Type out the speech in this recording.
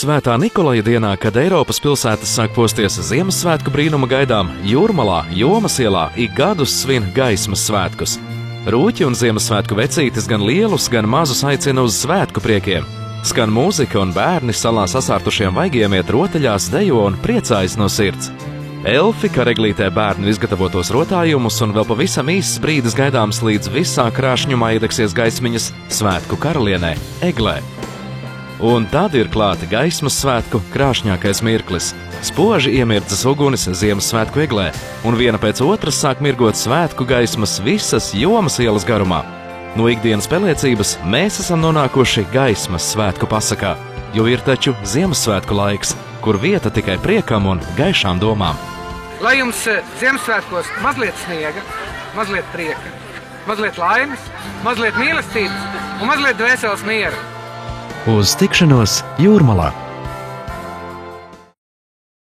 Svētā Nikolaja dienā, kad Eiropas pilsētas sāk posties Ziemassvētku brīnuma gaidām, Jūrmalā, Jomas ielā ik gadus svin gaismas svētkus. Rūķi un Ziemassvētku vecītis gan lielus, gan mazus aicina uz svētku priekiem. Skan mūzika un bērni salā sasārtušiem vaigiem iet rotaļās, dejo un priecājas no sirds. Elfi kareglītē bērnu izgatavotos rotājumus un vēl pavisam īsts brīdis gaidāms, līdz visā krāšņumā iedegsies gaismiņas svētku karalienē, Eglē. Un tad ir klāti gaismas svētku krāšņākais mirklis. Spoži iemirdzas ugunis Ziemassvētku Eglē, un viena pēc otras sāk mirgot svētku gaismas visas Jomas ielas garumā. No ikdienas peliecības mēs esam nonākuši gaismas svētku pasakā, jo ir taču Ziemassvētku laiks, kur vieta tikai priekam un gaišām domām. Lai jums Ziemassvētkos mazliet sniega, mazliet prieka, mazliet laimes, mazliet mīlestības un mazliet dvēseles miera. Uz tikšanos Jūrmalā!